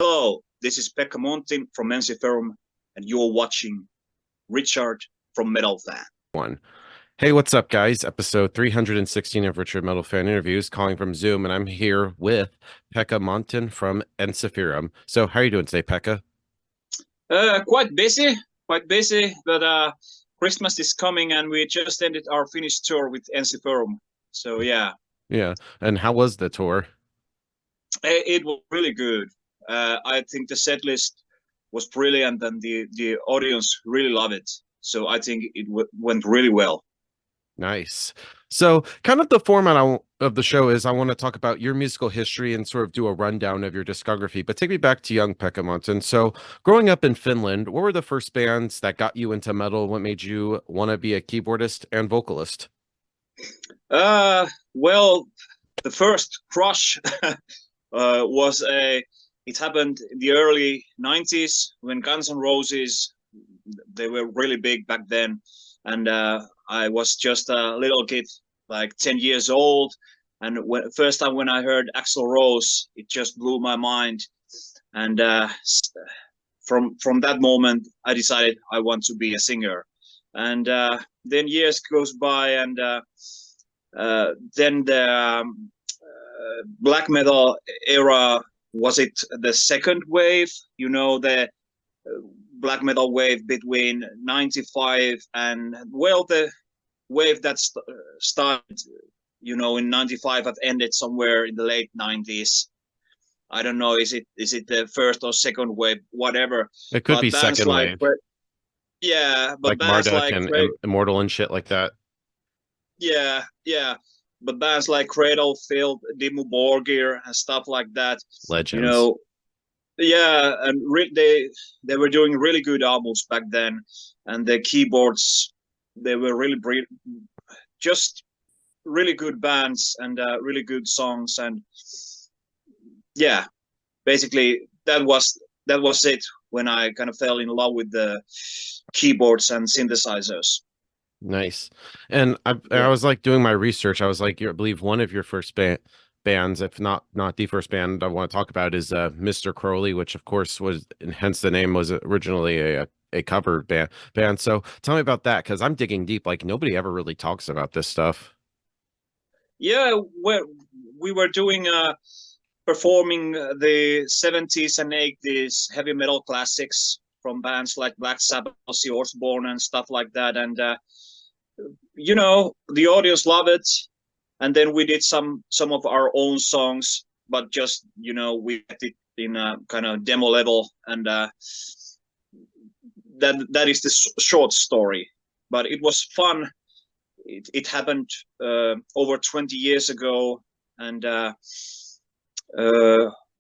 Hello, this is Pekka Montin from Ensiferum, and you're watching Richard from Metal Fan. One. Hey, what's up, guys? Episode 316 of Richard Metal Fan Interviews, calling from Zoom, and I'm here with Pekka Montin from Ensiferum. So, how are you doing today, Pekka? Quite busy, but Christmas is coming, and we just ended our Finnish tour with Ensiferum. So yeah, Yeah, and how was the tour? it was really good. I think the set list was brilliant, and the audience really loved it. So I think it went really well. Nice. So, kind of the format of the show is I want to talk about your musical history and sort of do a rundown of your discography, but take me back to young Pekka Montin. So, growing up in Finland, what were the first bands that got you into metal? What made you want to be a keyboardist and vocalist? Well, the first crush was a. It happened in the early '90s when Guns N' Roses they were really big back then, and I was just a little kid, like 10 years old. And first time when I heard Axl Rose, it just blew my mind. And from that moment, I decided I want to be a singer. And then years goes by, and then the black metal era, was it the second wave? You know, the black metal wave between 95 and, well, the wave that started, in 95 have ended somewhere in the late 90s. I don't know, is it the first or second wave, whatever. It could be But bands second like, wave, yeah, but like bands Marduk like, and Immortal and shit like that. yeah, but bands like Cradle Field, Dimmu Borgir, and stuff like that, you Legends. know. Yeah, and they were doing really good albums back then, and the keyboards, they were really just really good bands, and really good songs. And yeah, basically that was it when I kind of fell in love with the keyboards and synthesizers. Nice. And I Yeah. was like doing my research. I was like, I believe one of your first bands, if not the first band I want to talk about, is Mr. Crowley, which of course was, and hence the name, was originally a cover band. So tell me about that, because I'm digging deep. Like nobody ever really talks about this stuff. Yeah, we were doing performing the 70s and 80s heavy metal classics from bands like Black Sabbath, Ozzy Osbourne, and stuff like that. And the audience loved it. And then we did some of our own songs, but just we did it in a kind of demo level. And that is the short story. But it was fun. It happened over 20 years ago. And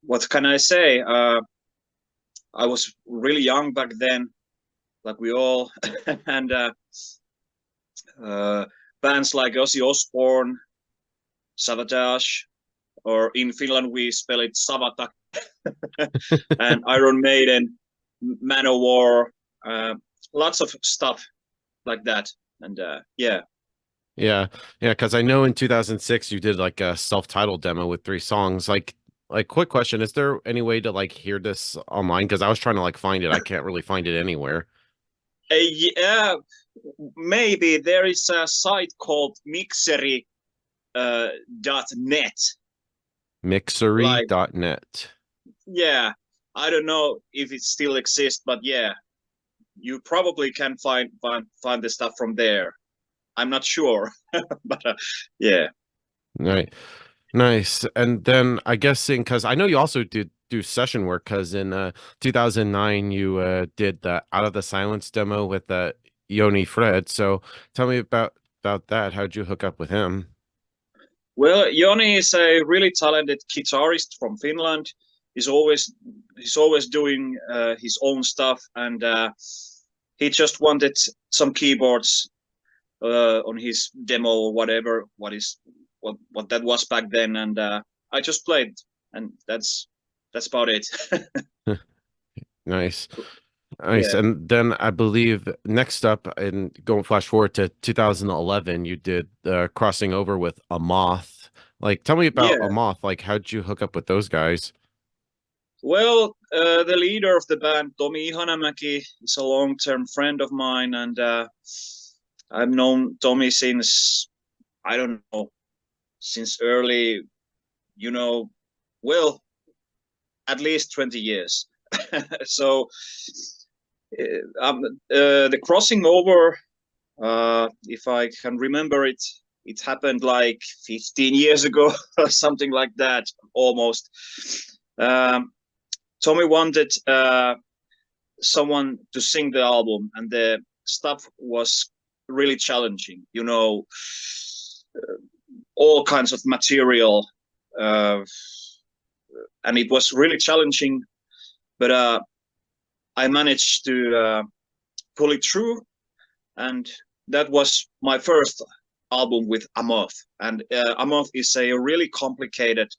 what can I say? I was really young back then, like we all. And bands like Ozzy Osbourne, Savatage, or in Finland we spell it Savata, and Iron Maiden, Manowar, uh, lots of stuff like that. And yeah. Yeah, yeah, because I know in 2006 you did like a self-titled demo with three songs. Like, quick question: is there any way to like hear this online? Because I was trying to like find it, I can't really find it anywhere. Yeah, maybe there is a site called Mixery .net. Like, Mixery.net. yeah, I don't know if it still exists, but yeah, you probably can find the stuff from there. I'm not sure, but yeah. Right. Nice. And then I guessing because I know you also did do session work because in 2009 you did the Out of the Silence demo with Yoni Fred. So tell me about that. How'd you hook up with him? Well, Joni is a really talented guitarist from Finland. He's always he's always doing his own stuff, and he just wanted some keyboards on his demo or whatever. What that was back then, and I just played, and that's about it. Nice. Nice. Yeah, And then I believe next up, and going flash forward to 2011, you did crossing over with a Moth. Like, tell me about a yeah. Moth. Like, how'd you hook up with those guys? Well, the leader of the band, Tomi Ihanamäki, is a long-term friend of mine, and I've known Tommy since, I don't know, since early, you know, well, at least 20 years. So the crossing over, if I can remember it, it happened like 15 years ago or something like that, almost. Tommy wanted someone to sing the album, and the stuff was really challenging. All kinds of material, uh, and it was really challenging. But I managed to pull it through, and that was my first album with Amoth. And Amoth is a really complicated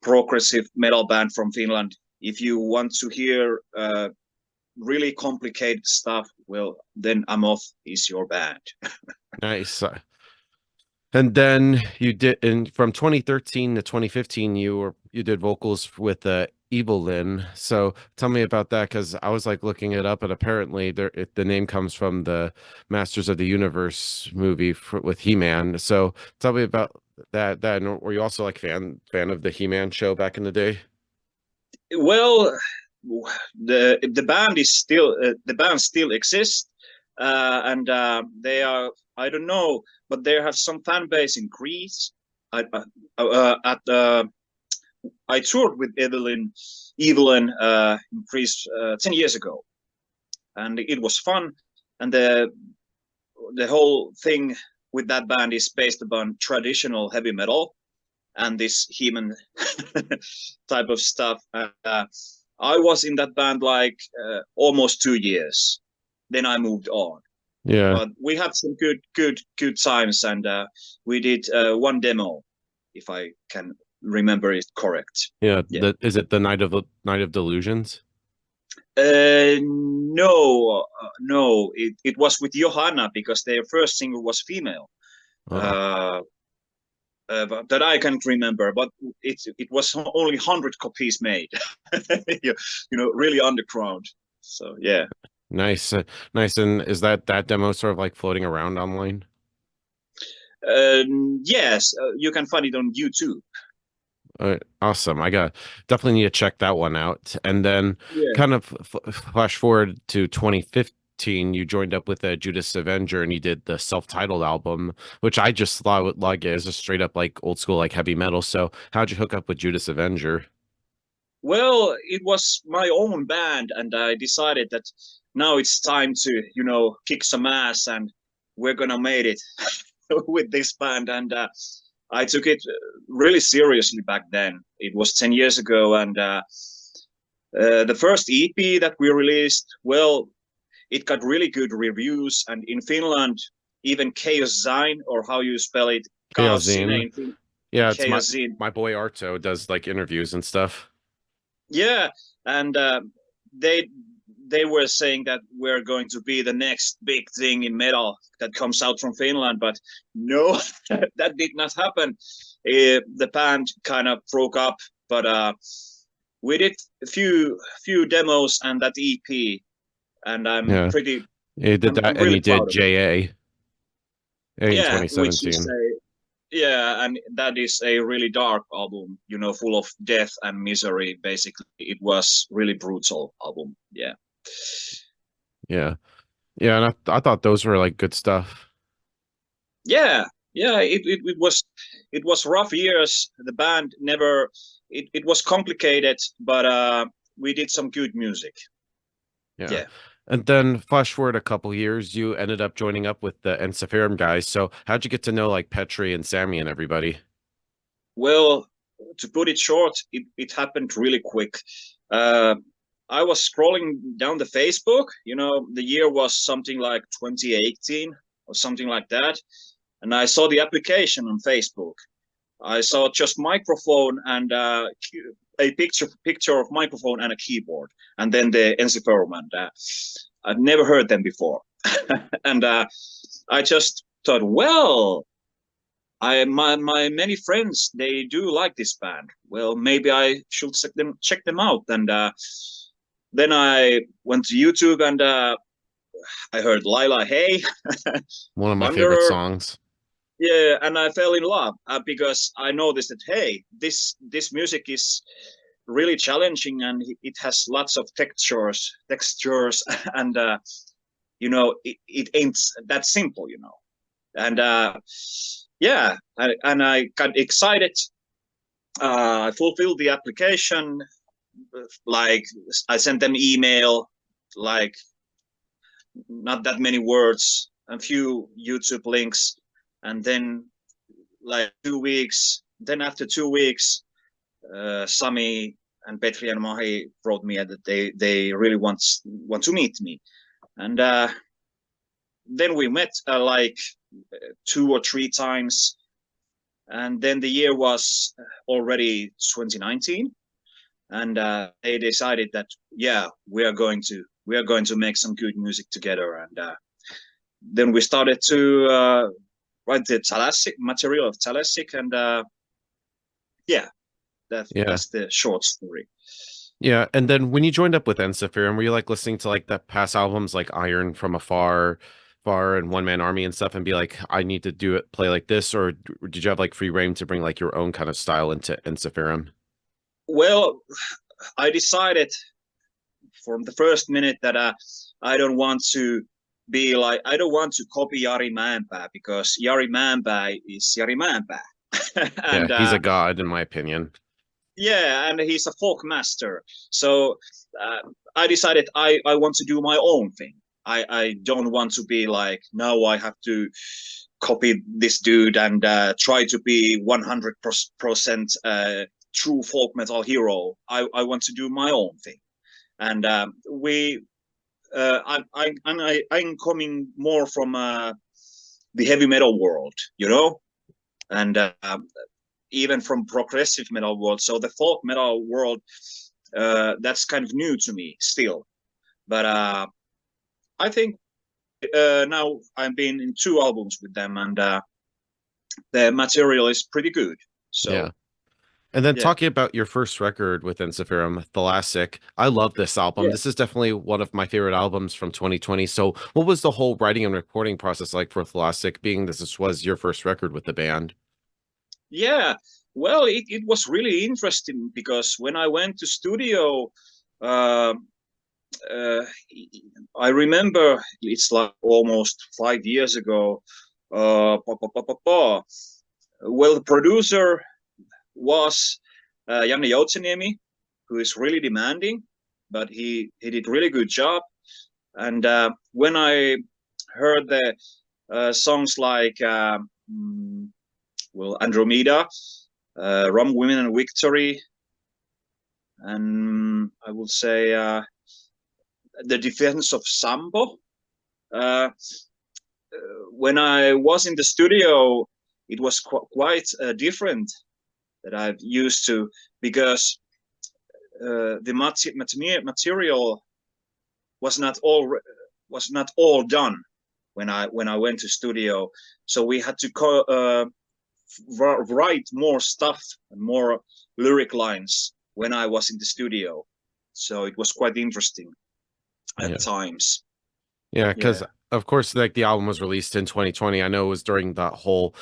progressive metal band from Finland. If you want to hear really complicated stuff, well, then Amoth is your band. Nice. And then you did from 2013 to 2015, you did vocals with Evelyn. So tell me about that, because I was like looking it up, and apparently the name comes from the Masters of the Universe movie with He-Man. So tell me about that. And were you also like fan of the He-Man show back in the day? Well, the band still exists, and they are, I don't know, but they have some fan base in Greece. I toured with Evelyn in Greece 10 years ago, and it was fun. And the whole thing with that band is based upon traditional heavy metal and this human type of stuff. I was in that band like almost 2 years. Then I moved on. Yeah. But we had some good times, and we did one demo, if I can remember it correct. Yeah. Yeah. Is it the Night of Delusions? No, no. It was with Johanna because their first single was female. Oh. But that I can't remember, but it was only 100 copies made. Really underground. So yeah. Nice. Nice. And is that demo sort of like floating around online? Yes, you can find it on YouTube. Awesome. I definitely need to check that one out. And then Yeah. kind of flash forward to 2015, you joined up with Judas Avenger and you did the self-titled album, which I just thought like is a straight up like old school like heavy metal. So how'd you hook up with Judas Avenger? Well, it was my own band, and I decided that now it's time to, kick some ass, and we're gonna make it with this band. And I took it really seriously back then. It was 10 years ago, and the first EP that we released, well, it got really good reviews, and in Finland, even Chaos Zine, or how you spell it, Chaos Chaos Zine. Zine, Yeah, it's Chaos Zine. my boy Arto does like interviews and stuff. Yeah, and they they were saying that we're going to be the next big thing in metal that comes out from Finland, but no, that did not happen. The band kind of broke up, but we did a few demos and that EP, and Yeah. You did I'm that and really you proud did of it. JA in Yeah, which is 2017. yeah, and that is a really dark album, full of death and misery. Basically, it was really brutal album. Yeah. Yeah. Yeah, and I thought those were like good stuff. Yeah, yeah, it was rough years. The band never it was complicated, but we did some good music. Yeah. Yeah. And then flash forward a couple years, you ended up joining up with the Ensiferum guys. So how'd you get to know like Petri and Sammy and everybody? Well, to put it short, it happened really quick. Uh, I was scrolling down the Facebook. The year was something like 2018 or something like that, and I saw the application on Facebook. I saw just microphone and a picture of microphone and a keyboard, and then the Ensiferum, and I've never heard them before, and I just thought, well, my many friends, they do like this band. Well, maybe I should check them out. And then I went to YouTube and I heard Lila Hey, One of my favorite Wanderer. songs. Yeah, and I fell in love because I noticed that hey, this music is really challenging and it has lots of textures, and it ain't that simple, And yeah, and I got excited. I fulfilled the application. Like I sent them email, like not that many words, a few YouTube links, and then like 2 weeks. Then after 2 weeks, Sami and Petri and Mahi wrote me that they really want to meet me, and then we met like 2 or 3 times, and then the year was already 2019, and they decided that yeah, we are going to make some good music together, and then we started to write the Thalassic material of Thalassic, and yeah, Yeah. that's the short story. Yeah. And then when you joined up with Ensiferum, were you like listening to like the past albums like Iron from Afar, Far and One Man Army and stuff and be like, I need to do it, play like this? Or did you have like free reign to bring like your own kind of style into Ensiferum? Well, I decided from the first minute that I don't want to be like, I don't want to copy Jari Mäenpää because Jari Mäenpää is Jari Mäenpää. Yeah, And he's a god in my opinion. yeah, and he's a folk master. So I decided I want to do my own thing. I don't want to be like, no, I have to copy this dude and try to be 100% true folk metal hero. I want to do my own thing. And I'm coming more from the heavy metal world, and even from progressive metal world. So the folk metal world, that's kind of new to me still. But I think now I've been in 2 albums with them, and the material is pretty good. So Yeah. And then yeah, talking about your first record with Ensiferum, Thalassic, I love this album. yeah, This is definitely one of my favorite albums from 2020. So what was the whole writing and recording process like for Thalassic, being this was your first record with the band? yeah. Well, it was really interesting because when I went to studio, uh, uh, I remember it's like almost 5 years ago. Well, the producer was Janne Joutseniemi, who is really demanding, but he did really good job. And when I heard the songs like well, Andromeda, Rum, Women, and Victory, and I would say the Defense of Sambo. Uh, when I was in the studio, it was quite different that I've used to, because the material was not all done when I went to studio. So we had to write more stuff and more lyric lines when I was in the studio. So it was quite interesting at Yeah. times. Yeah, because Yeah. of course, like the album was released in 2020. I know it was during that whole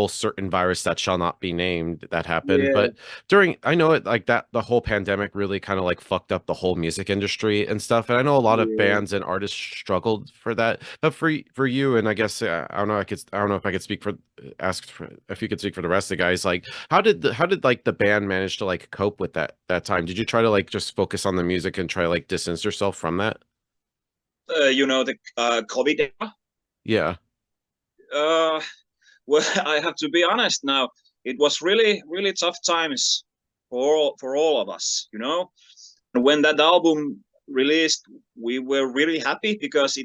certain virus that shall not be named that happened, Yeah. but I know it like that the whole pandemic really kind of like fucked up the whole music industry and stuff. And I know a lot of Yeah. bands and artists struggled for that. But for you, and I guess I don't know if I could speak for ask for, if you could speak for the rest of the guys. Like, how did like the band manage to like cope with that time? Did you try to like just focus on the music and try to like distance yourself from that? The COVID era. Yeah. Uh, well, I have to be honest now. It was really, really tough times for all of us. And when that album released, we were really happy because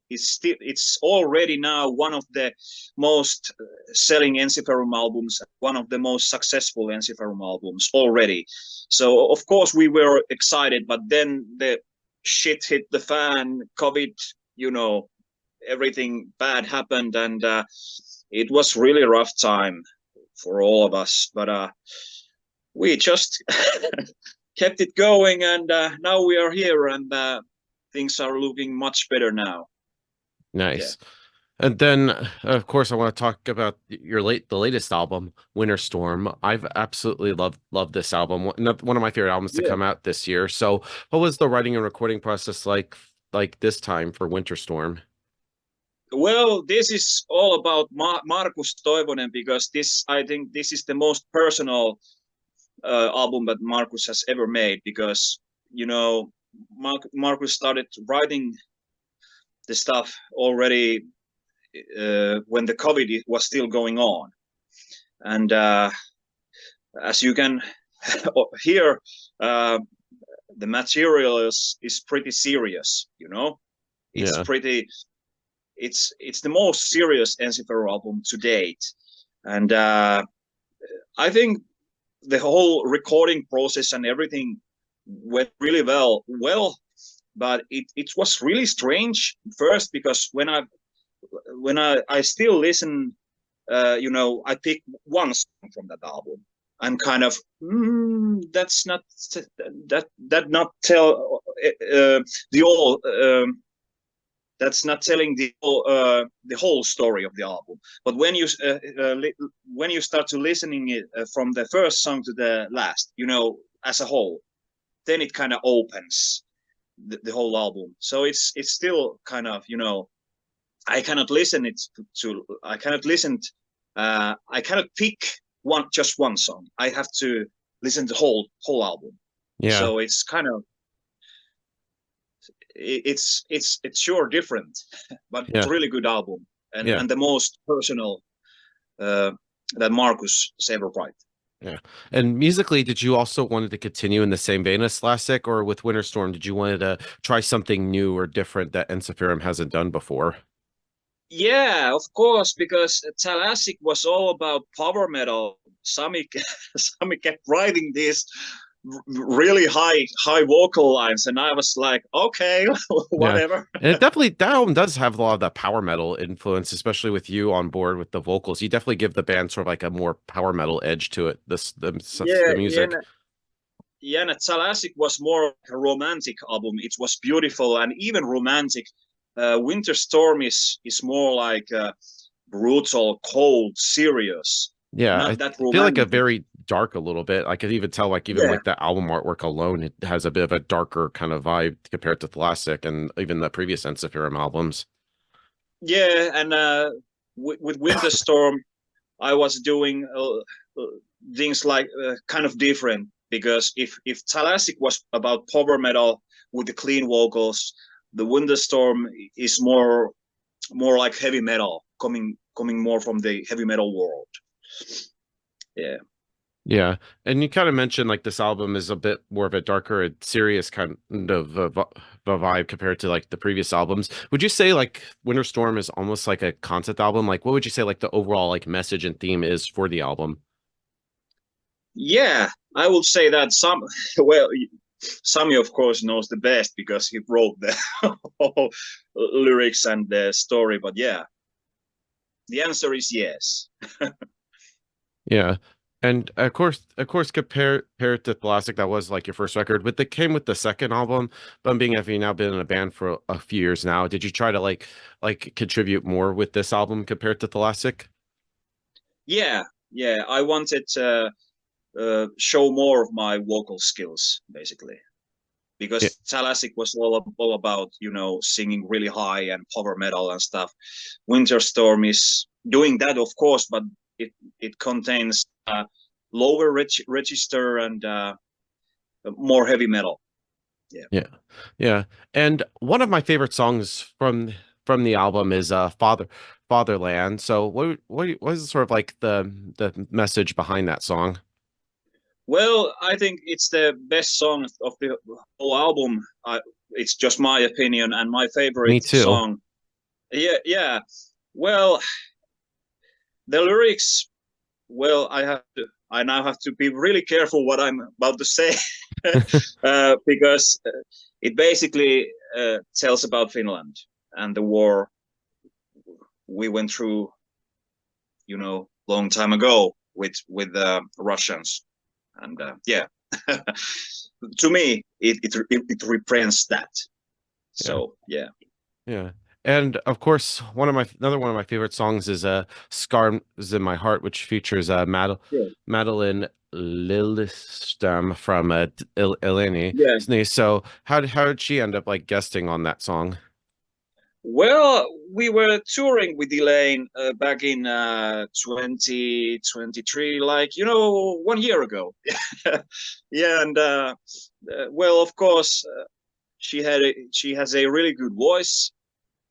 it's already now one of the most selling Ensiferum albums, one of the most successful Ensiferum albums already. So of course we were excited, but then the shit hit the fan, COVID, everything bad happened, and it was really a rough time for all of us, but we just kept it going, and now we are here, and things are looking much better now. Nice. And then, of course, I want to talk about the latest album, Winter Storm. I've absolutely loved this album. One of my favorite albums to Yeah. come out this year. So, what was the writing and recording process like this time for Winter Storm? Well, this is all about Markus Toivonen, because I think this is the most personal album that Markus has ever made, because Markus started writing the stuff already when the COVID was still going on, and as you can hear, the material is pretty serious. It's Yeah. pretty. It's the most serious Ensiferum album to date, and I think the whole recording process and everything went really well. But it was really strange first, because when I still listen, I pick one song from that album. I'm kind of that's not that not tell the all. That's not telling the whole story of the album. But when you start to listening it from the first song to the last, as a whole, then it kind of opens the whole album. So it's still kind of, I cannot listen it to I cannot listen. I cannot pick just one song. I have to listen to the whole album. Yeah. So it's kind of it's sure different, but it's Yeah. a really good album, Yeah. and the most personal that Markus has ever write. Yeah. And musically, did you also wanted to continue in the same vein as Classic, or with Winter Storm, did you wanted to try something new or different that Ensiferum hasn't done before? Yeah, of course, because Thalassic was all about power metal. Sami Sami kept writing these really high vocal lines, and I was like, okay, Yeah. whatever. And that album does have a lot of that power metal influence, especially with you on board with the vocals. You definitely give the band sort of like a more power metal edge to it, the Yeah, music. yeah, and Thalassic was more like a romantic album. It was beautiful and even romantic. Winter Storm is more like brutal, cold, serious, Yeah, I not that feel like a romantic. very dark a little bit. I could even tell, like, even Yeah, like the album artwork alone, it has a bit of a darker kind of vibe compared to Classic and even the previous Ensiferum albums. yeah, and with Winter Storm, I was doing things like kind of different, because if Thalassic was about power metal with the clean vocals, the Winter Storm is more like heavy metal, coming more from the heavy metal world. Yeah. Yeah, and you kind of mentioned like this album is a bit more of a darker and serious kind of a vibe compared to like the previous albums. Would you say like Winter Storm is almost like a concept album? Like, what would you say like the overall like message and theme is for the album? Yeah, I would say that well, Sami of course knows the best, because he wrote the whole lyrics and the story. But yeah, the answer is yes. Yeah. And of course, compare it to Classic, that was like your first record, but that came with the second album. But being having now been in a band for a few years now, did you try to like contribute more with this album compared to Classic? Yeah, yeah, I wanted to show more of my vocal skills, basically, Yeah, because Thalassic was all about singing really high and power metal and stuff. Winter Storm is doing that, of course, but it contains lower register and more heavy metal. Yeah. yeah, yeah. And one of my favorite songs from the album is Fatherland. So what is sort of like the message behind that song? Well, I think it's the best song of the whole album. It's just my opinion and my Me favorite too. song. Yeah, yeah. Well, the lyrics. Well, I now have to be really careful what I'm about to say, because it basically tells about Finland and the war we went through long time ago with Russians, and yeah, to me it represents that. Yeah. So yeah. Yeah. And of course, another one of my favorite songs is "Scars in My Heart," which features Yeah. Madeline Lillestam from Eleni. Yeah. So how did she end up like guesting on that song? Well, we were touring with Elaine back in 2023, like 1 year ago. Yeah, and well, of course, she has a really good voice,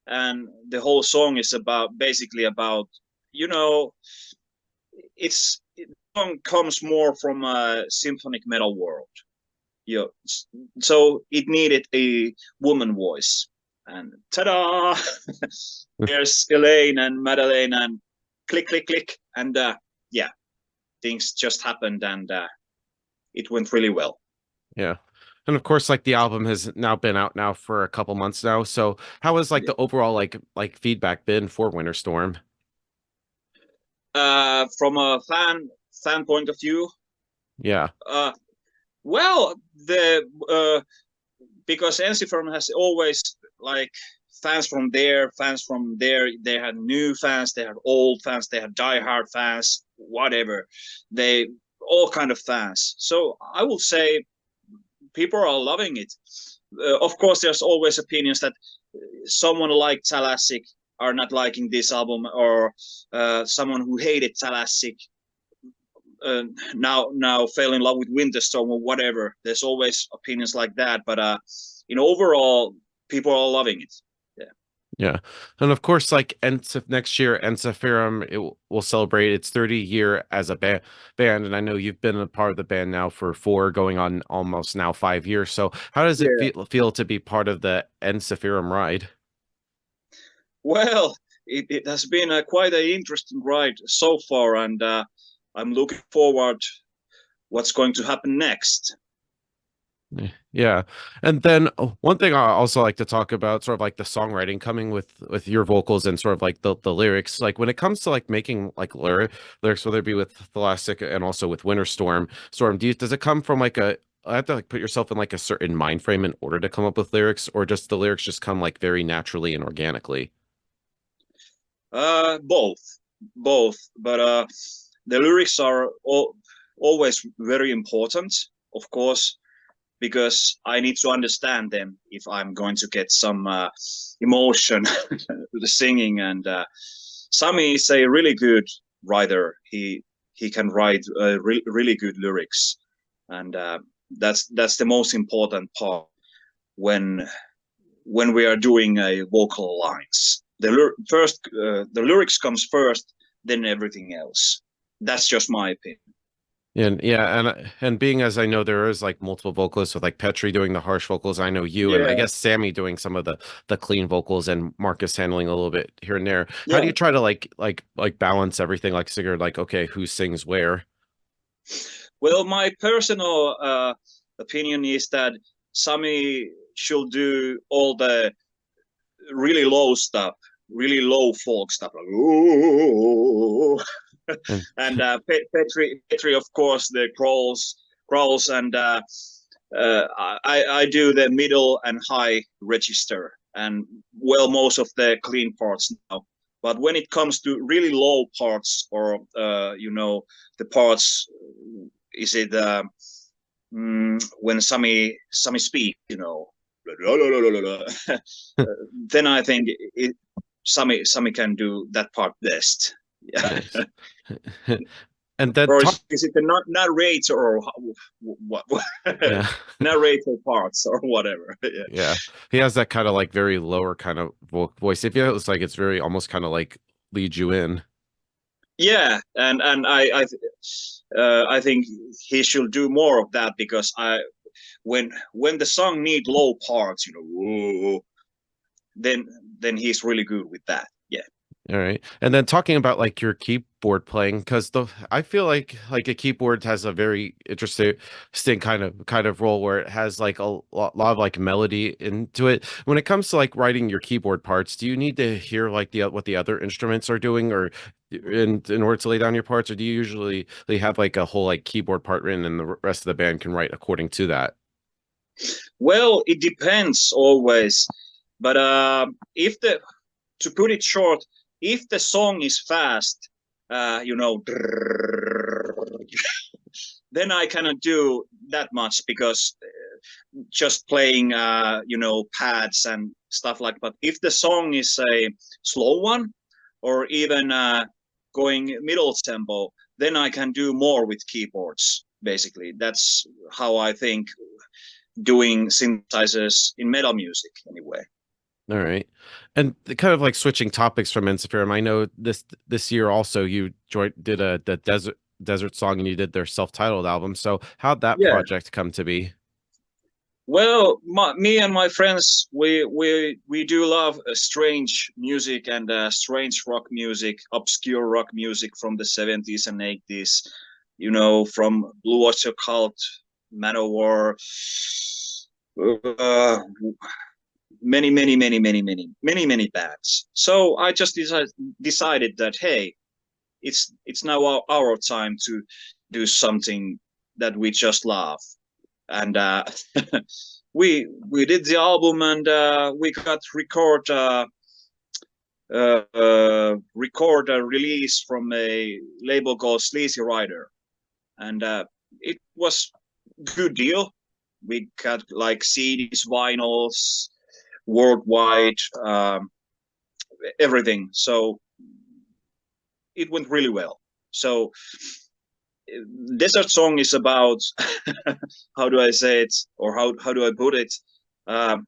and the whole song is basically about you know it's the song comes more from a symphonic metal world. you know, so it needed a woman voice, and ta-da! There's Elaine and Madeleine, and click, click, click, and yeah, things just happened, and it went really well. Yeah. And of course, like the album has now been out now for a couple months now. So how has like the overall like feedback been for Winter Storm? From a fan point of view, Yeah. uh, well, the because Ensiferum has always like fans from there. They had new fans, they had old fans, they had diehard fans, whatever. They all kind of fans. So I will say people are loving it. Of course, there's always opinions that someone like Thalassic are not liking this album, or someone who hated Thalassic now fell in love with Winterstorm or whatever. There's always opinions like that, but overall, people are loving it. Yeah. Yeah. And of course, like next year, Ensiferum will celebrate its 30-year as a band. And I know you've been a part of the band now for going on almost now 5 years. So how does it Yeah. feel to be part of the Ensiferum ride? Well, it has been quite an interesting ride so far, and I'm looking forward what's going to happen next. Yeah. And then one thing I also like to talk about, sort of like the songwriting coming with your vocals and sort of like the lyrics. Like when it comes to like making like lyrics, whether it be with Tholastic and also with Winter Storm, does it come from like I have to like put yourself in like a certain mind frame in order to come up with lyrics, or just the lyrics just come like very naturally and organically? Both, both, but the lyrics are always very important, of course, because I need to understand them if I'm going to get some emotion to the singing. And Sami is a really good writer. He can write really good lyrics, and that's the most important part when we are doing a vocal lines. The lyrics comes first, then everything else. That's just my opinion. And yeah, and being as I know there is like multiple vocalists with like Petri doing the harsh vocals, I know you and I Yeah, guess Sammy doing some of the clean vocals and Marcus handling a little bit here and there. How do yeah. you try to like balance everything like figure like okay, who sings where? Well, my personal opinion is that Sami should do all the really low stuff, really low folk stuff, like ooh. And And Petri, of course, the growls, and I do the middle and high register, and well, most of the clean parts now. But when it comes to really low parts, or the parts, is it when Sami speak, then I think Sami can do that part best. Yeah. nice. And then Or talk is it the narrator, or what? yeah. Narrator parts or whatever? Yeah. Yeah. He has that kind of like very lower kind of voice. If it's like it's very almost kind of like lead you in. Yeah, and I think he should do more of that, because when the song need low parts, whoa, then he's really good with that. Yeah. All right. And then talking about like your keyboard playing? Because the I feel like a keyboard has a very interesting kind of role where it has like a lot of like melody into it. When it comes to like writing your keyboard parts, do you need to hear like the what the other instruments are doing, or in order to lay down your parts, or do you usually have like a whole like keyboard part written and the rest of the band can write according to that? Well, it depends always, but if the to put it short, if the song is fast, you know, then I cannot do that much because just playing, you know, pads and stuff like. But if the song is a slow one, or even going middle tempo, then I can do more with keyboards. Basically, that's how I think doing synthesizers in metal music anyway. All right. And kind of like switching topics from Ensiferum, I know this year also you did a the desert song and you did their self-titled album. So how'd that Yeah. project come to be? Well, me and my friends, we do love strange music and strange rock music, obscure rock music from the 70s and 80s. You know, from Blue Oyster Cult, Manowar, uh, many bands. So I just decided that hey, it's now our time to do something that we just love, and we did the album, and we got record a release from a label called Sleazy Rider, and it was good deal. We got like CDs, vinyls, worldwide, everything. So it went really well. So Desert Song is about how do I say it, or how do I put it? Um,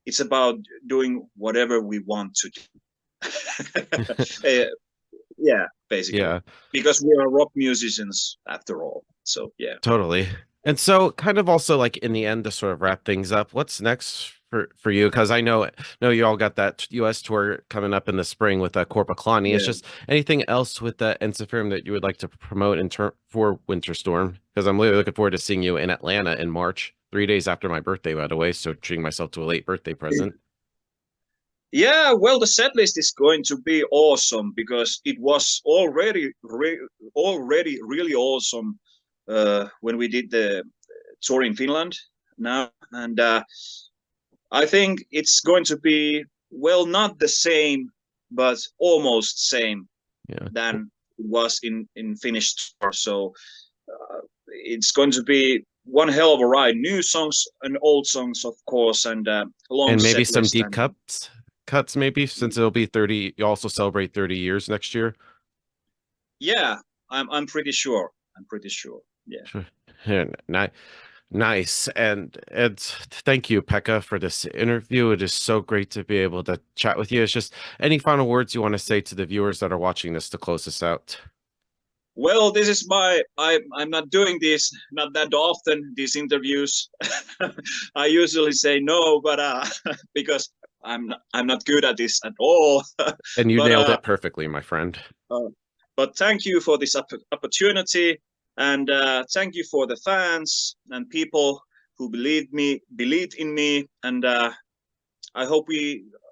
it's about doing whatever we want to do. uh, yeah, basically, Yeah, because we are rock musicians after all. So yeah. totally. And so kind of also like in the end to sort of wrap things up, what's next for you? Because I know you all got that US tour coming up in the spring with Corpus Kalani. It's Yeah. just anything else with the Ensiferum that you would like to promote in turn for Winter Storm? Because I'm really looking forward to seeing you in Atlanta in March, 3 days after my birthday, by the way. So treating myself to a late birthday present. Yeah, well, the set list is going to be awesome because it was already really awesome when we did the tour in Finland now, and I think it's going to be, well, not the same, but almost same Yeah. than it was in Finnish tour. So it's going to be one hell of a ride. New songs and old songs, of course, and long And maybe set some list. deep And cuts maybe since it'll be 30, you also celebrate 30 years next year. yeah, I'm pretty sure. I'm pretty sure. Yeah. Sure. Yeah, nice. And thank you, Pekka, for this interview. It is so great to be able to chat with you. It's just any final words you want to say to the viewers that are watching this to close us out. Well, this is I'm not doing this not that often, these interviews. I usually say no, but because I'm not good at this at all. And you but nailed it perfectly, my friend. uh, but thank you for this opportunity, and thank you for the fans and people who believed in me, and I hope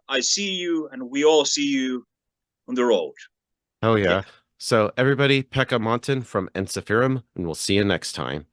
I see you, and we all see you on the road. Oh Yeah. yeah. So everybody, Pekka Montin from Ensiferum, and we'll see you next time.